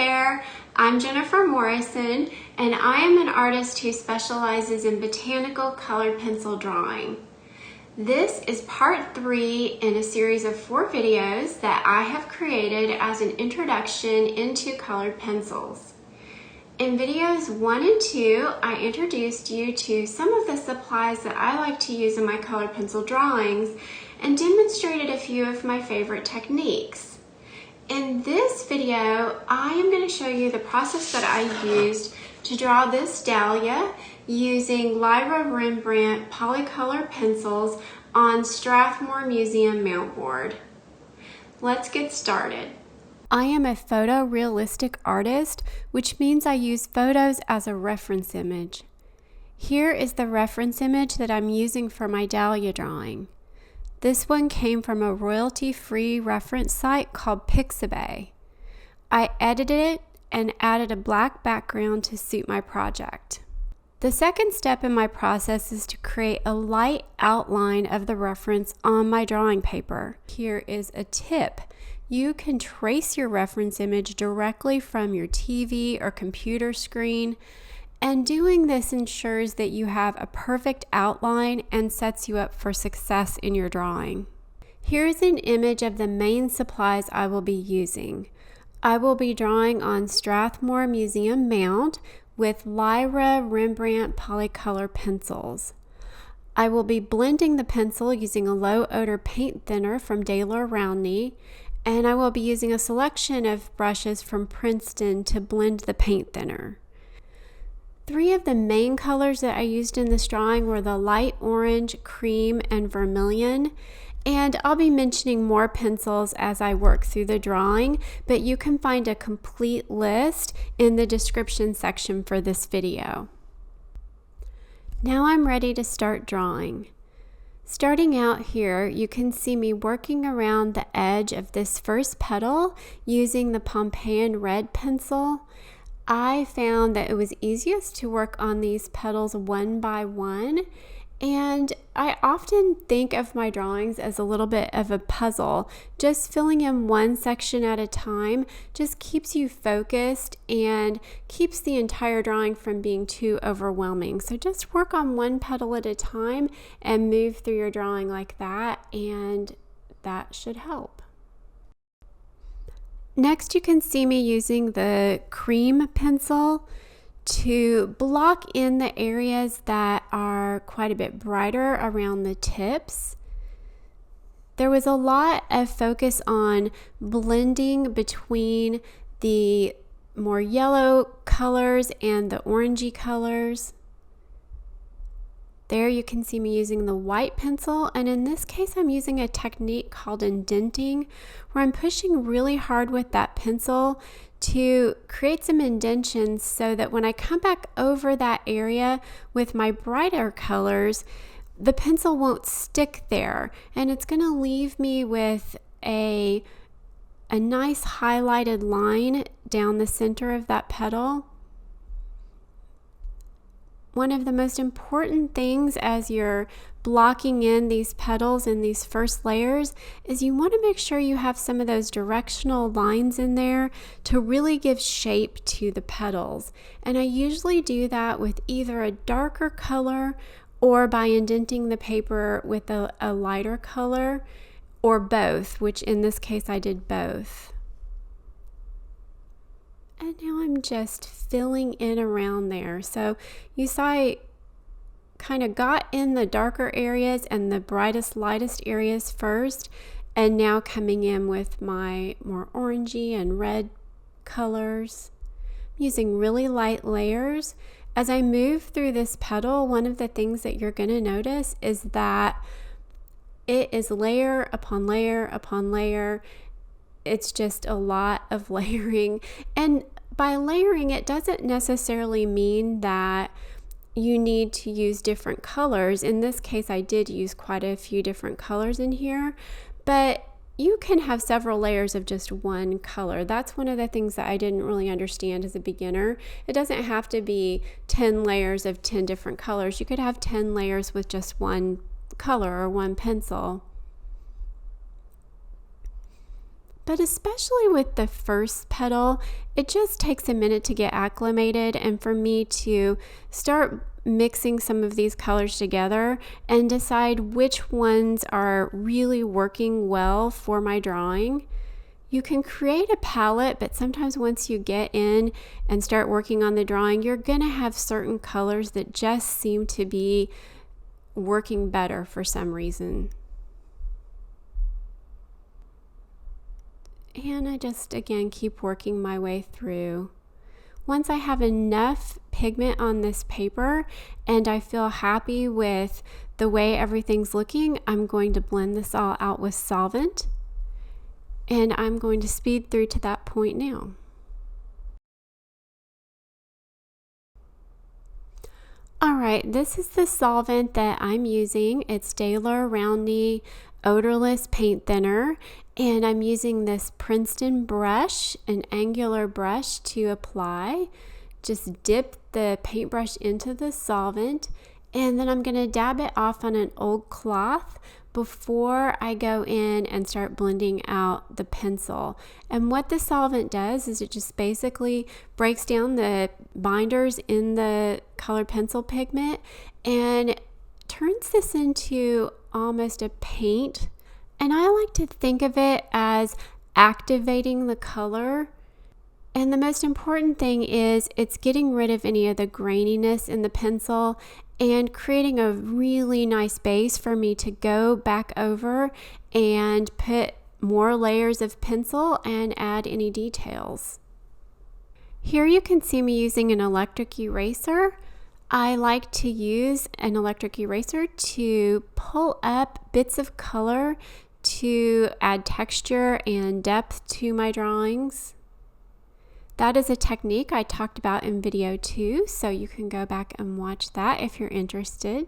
there, I'm Jennifer Morrison, and I am an artist who specializes in botanical colored pencil drawing. This is part 3 in a series of 4 videos that I have created as an introduction into colored pencils. In videos 1 and 2, I introduced you to some of the supplies that I like to use in my colored pencil drawings and demonstrated a few of my favorite techniques. In this video, I am going to show you the process that I used to draw this dahlia using Lyra Rembrandt Polycolor pencils on Strathmore Museum mount board. Let's get started. I am a photorealistic artist, which means I use photos as a reference image. Here is the reference image that I'm using for my dahlia drawing. This one came from a royalty-free reference site called Pixabay. I edited it and added a black background to suit my project. The second step in my process is to create a light outline of the reference on my drawing paper. Here is a tip. You can trace your reference image directly from your TV or computer screen, and doing this ensures that you have a perfect outline and sets you up for success in your drawing. Here's an image of the main supplies I will be using. I will be drawing on Strathmore Museum mount with Lyra Rembrandt Polycolor pencils. I will be blending the pencil using a low odor paint thinner from Dahlia Roundney, and I will be using a selection of brushes from Princeton to blend the paint thinner. 3 of the main colors that I used in this drawing were the light orange, cream, and vermilion. And I'll be mentioning more pencils as I work through the drawing, but you can find a complete list in the description section for this video. Now I'm ready to start drawing. Starting out here, you can see me working around the edge of this first petal using the Pompeian red pencil. I found that it was easiest to work on these petals one by one, and I often think of my drawings as a little bit of a puzzle. Just filling in one section at a time just keeps you focused and keeps the entire drawing from being too overwhelming. So just work on one petal at a time and move through your drawing like that, and that should help. Next, you can see me using the cream pencil to block in the areas that are quite a bit brighter around the tips. There was a lot of focus on blending between the more yellow colors and the orangey colors. There you can see me using the white pencil, and in this case I'm using a technique called indenting, where I'm pushing really hard with that pencil to create some indentions so that when I come back over that area with my brighter colors, the pencil won't stick there, and it's going to leave me with a nice highlighted line down the center of that petal. One of the most important things as you're blocking in these petals in these first layers is you want to make sure you have some of those directional lines in there to really give shape to the petals. And I usually do that with either a darker color or by indenting the paper with a lighter color, or both, which in this case I did both. And now I'm just filling in around there. So you saw I kind of got in the darker areas and the brightest, lightest areas first, and now coming in with my more orangey and red colors. I'm using really light layers. As I move through this petal, one of the things that you're going to notice is that it is layer upon layer upon layer. It's just a lot of layering, and by layering it doesn't necessarily mean that you need to use different colors. In this case I did use quite a few different colors in here, but you can have several layers of just one color. That's one of the things that I didn't really understand as a beginner. It doesn't have to be 10 layers of 10 different colors. You could have 10 layers with just one color or one pencil. But especially with the first petal, it just takes a minute to get acclimated and for me to start mixing some of these colors together and decide which ones are really working well for my drawing. You can create a palette, but sometimes once you get in and start working on the drawing, you're going to have certain colors that just seem to be working better for some reason. And I just, again, keep working my way through. Once I have enough pigment on this paper and I feel happy with the way everything's looking, I'm going to blend this all out with solvent. And I'm going to speed through to that point now. All right, this is the solvent that I'm using. It's Dahlia Roundy Odorless Paint Thinner, and I'm using this Princeton brush, an angular brush, to apply. Just dip the paintbrush into the solvent, and then I'm going to dab it off on an old cloth before I go in and start blending out the pencil. And what the solvent does is it just basically breaks down the binders in the colored pencil pigment and turns this into almost a paint. And I like to think of it as activating the color. And the most important thing is it's getting rid of any of the graininess in the pencil and creating a really nice base for me to go back over and put more layers of pencil and add any details. Here you can see me using an electric eraser. I like to use an electric eraser to pull up bits of color to add texture and depth to my drawings. That is a technique I talked about in video 2, so you can go back and watch that if you're interested.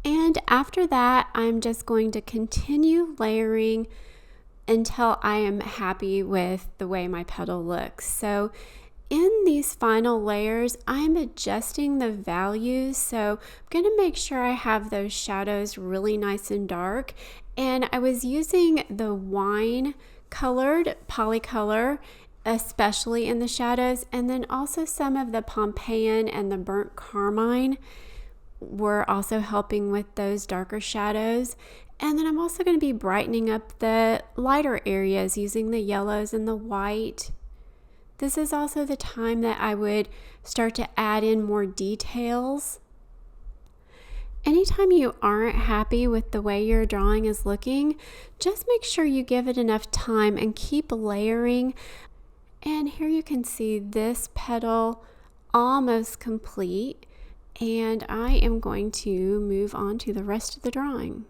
And after that, I'm just going to continue layering until I am happy with the way my petal looks. So in these final layers, I'm adjusting the values, so I'm going to make sure I have those shadows really nice and dark. And I was using the wine colored polycolor, especially in the shadows, and then also some of the Pompeian and the burnt carmine were also helping with those darker shadows. And then I'm also going to be brightening up the lighter areas using the yellows and the white. This is also the time that I would start to add in more details. Anytime you aren't happy with the way your drawing is looking, just make sure you give it enough time and keep layering. And here you can see this petal almost complete, and I am going to move on to the rest of the drawing.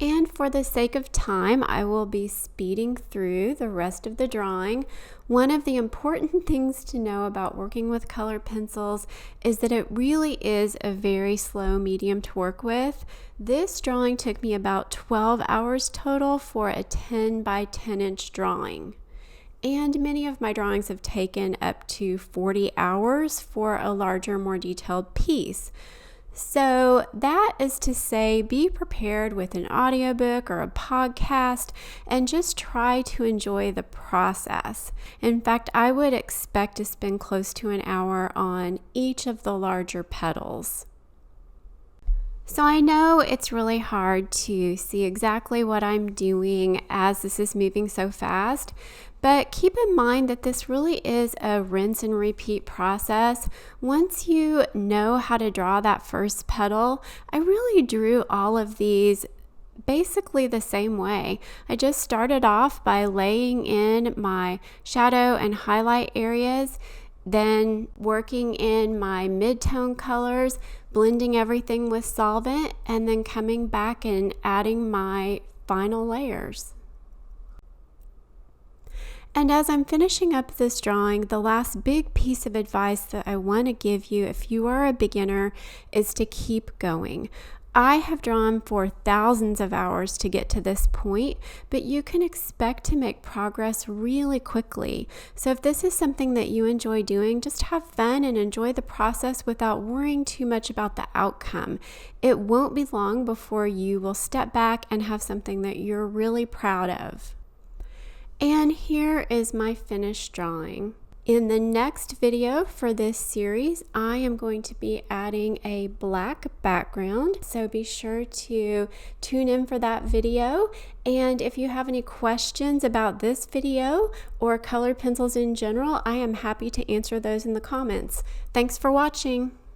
And for the sake of time, I will be speeding through the rest of the drawing. One of the important things to know about working with colored pencils is that it really is a very slow medium to work with. This drawing took me about 12 hours total for a 10 by 10 inch drawing. And many of my drawings have taken up to 40 hours for a larger, more detailed piece. So that is to say, be prepared with an audiobook or a podcast and just try to enjoy the process. In fact, I would expect to spend close to an hour on each of the larger petals. So I know it's really hard to see exactly what I'm doing as this is moving so fast, but keep in mind that this really is a rinse and repeat process. Once you know how to draw that first petal, I really drew all of these basically the same way. I just started off by laying in my shadow and highlight areas, then working in my mid-tone colors, blending everything with solvent, and then coming back and adding my final layers. And as I'm finishing up this drawing, the last big piece of advice that I want to give you if you are a beginner is to keep going. I have drawn for thousands of hours to get to this point, but you can expect to make progress really quickly. So if this is something that you enjoy doing, just have fun and enjoy the process without worrying too much about the outcome. It won't be long before you will step back and have something that you're really proud of. And here is my finished drawing. In the next video for this series, I am going to be adding a black background, so be sure to tune in for that video. And if you have any questions about this video or colored pencils in general, I am happy to answer those in the comments. Thanks for watching.